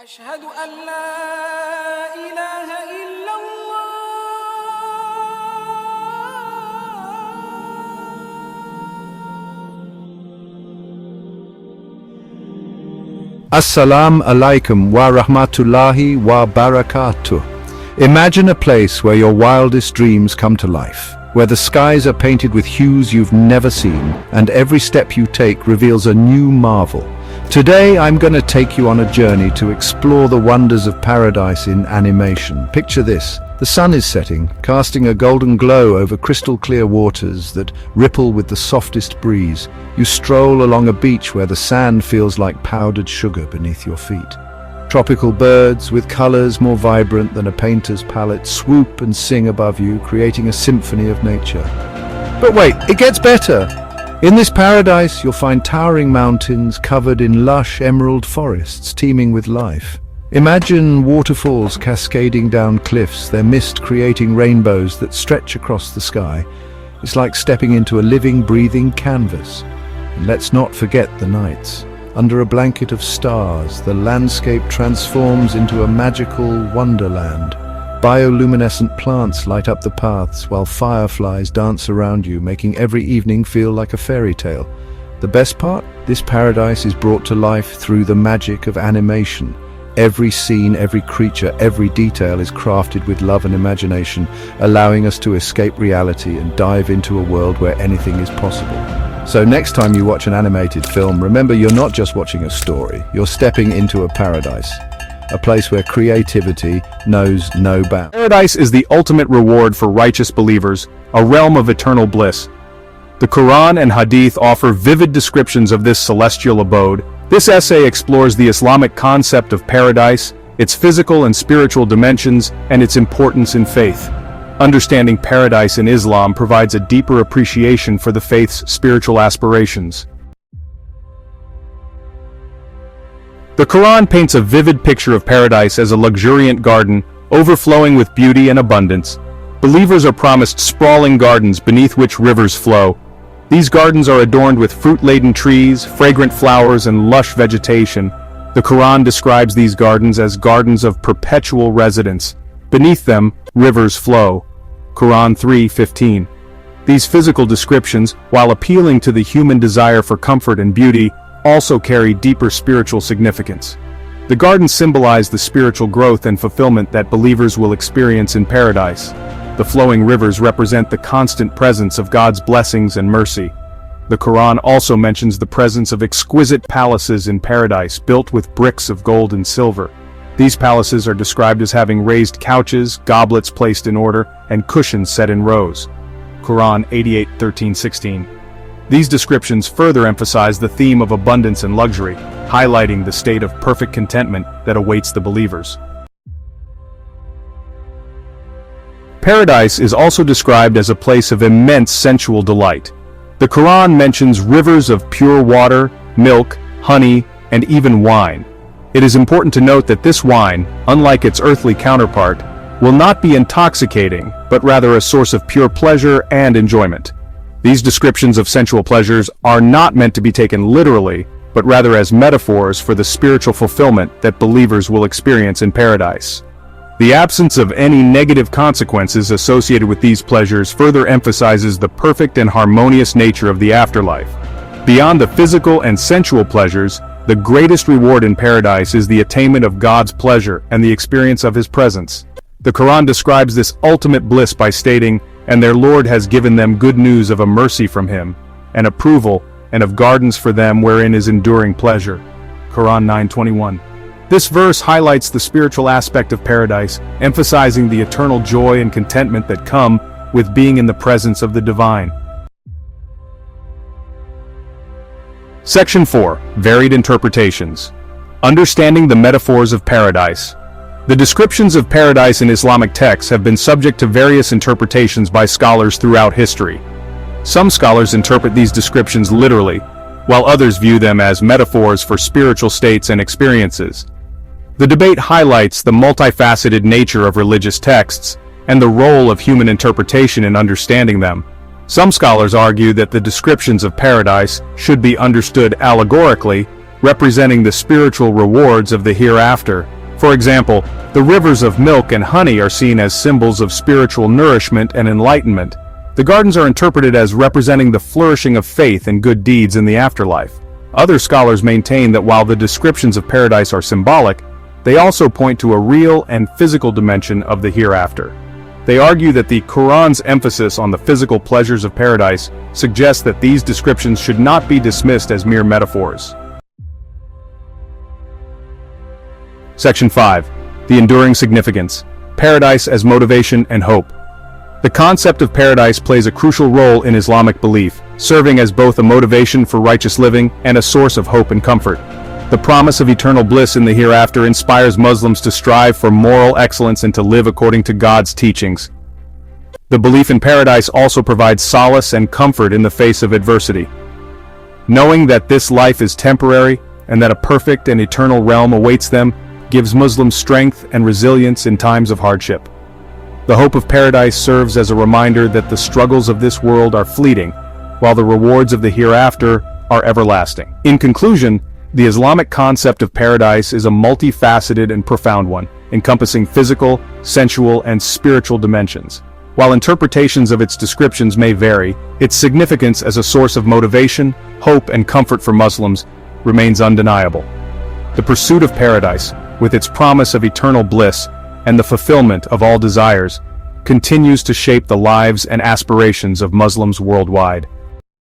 أشهد أن لا إله إلا الله. Assalamu alaikum wa rahmatullahi wa barakatuh. Imagine a place where your wildest dreams come to life, where the skies are painted with hues you've never seen, and every step you take reveals a new marvel. Today I'm going to take you on a journey to explore the wonders of paradise in animation. Picture this. The sun is setting, casting a golden glow over crystal clear waters that ripple with the softest breeze. You stroll along a beach where the sand feels like powdered sugar beneath your feet. Tropical birds, with colors more vibrant than a painter's palette, swoop and sing above you, creating a symphony of nature. But wait, it gets better! In this paradise, you'll find towering mountains covered in lush emerald forests teeming with life. Imagine waterfalls cascading down cliffs, their mist creating rainbows that stretch across the sky. It's like stepping into a living, breathing canvas. And let's not forget the nights. Under a blanket of stars, the landscape transforms into a magical wonderland. Bioluminescent plants light up the paths while fireflies dance around you, making every evening feel like a fairy tale. The best part? This paradise is brought to life through the magic of animation. Every scene, every creature, every detail is crafted with love and imagination, allowing us to escape reality and dive into a world where anything is possible. So next time you watch an animated film, remember you're not just watching a story, you're stepping into a paradise. A place where creativity knows no bounds. Paradise is the ultimate reward for righteous believers, a realm of eternal bliss. The Quran and Hadith offer vivid descriptions of this celestial abode. This essay explores the Islamic concept of paradise, its physical and spiritual dimensions, and its importance in faith. Understanding paradise in Islam provides a deeper appreciation for the faith's spiritual aspirations. The Quran paints a vivid picture of paradise as a luxuriant garden, overflowing with beauty and abundance. Believers are promised sprawling gardens beneath which rivers flow. These gardens are adorned with fruit-laden trees, fragrant flowers, and lush vegetation. The Quran describes these gardens as gardens of perpetual residence. Beneath them, rivers flow. Quran 3:15. These physical descriptions, while appealing to the human desire for comfort and beauty, also carry deeper spiritual significance. The gardens symbolize the spiritual growth and fulfillment that believers will experience in paradise. The flowing rivers represent the constant presence of God's blessings and mercy. The Quran also mentions the presence of exquisite palaces in paradise built with bricks of gold and silver. These palaces are described as having raised couches, goblets placed in order, and cushions set in rows. Quran 88:13-16. These descriptions further emphasize the theme of abundance and luxury, highlighting the state of perfect contentment that awaits the believers. Paradise is also described as a place of immense sensual delight. The Quran mentions rivers of pure water, milk, honey, and even wine. It is important to note that this wine, unlike its earthly counterpart, will not be intoxicating, but rather a source of pure pleasure and enjoyment. These descriptions of sensual pleasures are not meant to be taken literally, but rather as metaphors for the spiritual fulfillment that believers will experience in paradise. The absence of any negative consequences associated with these pleasures further emphasizes the perfect and harmonious nature of the afterlife. Beyond the physical and sensual pleasures, the greatest reward in paradise is the attainment of God's pleasure and the experience of His presence. The Quran describes this ultimate bliss by stating, "And their Lord has given them good news of a mercy from Him, and approval, and of gardens for them wherein is enduring pleasure." Quran 9:21. This verse highlights the spiritual aspect of paradise, emphasizing the eternal joy and contentment that come with being in the presence of the divine. Section 4. Varied Interpretations. Understanding the metaphors of paradise. The descriptions of paradise in Islamic texts have been subject to various interpretations by scholars throughout history. Some scholars interpret these descriptions literally, while others view them as metaphors for spiritual states and experiences. The debate highlights the multifaceted nature of religious texts and the role of human interpretation in understanding them. Some scholars argue that the descriptions of paradise should be understood allegorically, representing the spiritual rewards of the hereafter. For example, the rivers of milk and honey are seen as symbols of spiritual nourishment and enlightenment. The gardens are interpreted as representing the flourishing of faith and good deeds in the afterlife. Other scholars maintain that while the descriptions of paradise are symbolic, they also point to a real and physical dimension of the hereafter. They argue that the Quran's emphasis on the physical pleasures of paradise suggests that these descriptions should not be dismissed as mere metaphors. Section 5. The enduring significance. Paradise as motivation and hope. The concept of paradise plays a crucial role in Islamic belief, serving as both a motivation for righteous living and a source of hope and comfort. The promise of eternal bliss in the hereafter inspires Muslims to strive for moral excellence and to live according to God's teachings. The belief in paradise also provides solace and comfort in the face of adversity. Knowing that this life is temporary and that a perfect and eternal realm awaits them gives Muslims strength and resilience in times of hardship. The hope of paradise serves as a reminder that the struggles of this world are fleeting, while the rewards of the hereafter are everlasting. In conclusion, the Islamic concept of paradise is a multifaceted and profound one, encompassing physical, sensual, and spiritual dimensions. While interpretations of its descriptions may vary, its significance as a source of motivation, hope, and comfort for Muslims remains undeniable. The pursuit of paradise, with its promise of eternal bliss and the fulfillment of all desires, continues to shape the lives and aspirations of Muslims worldwide.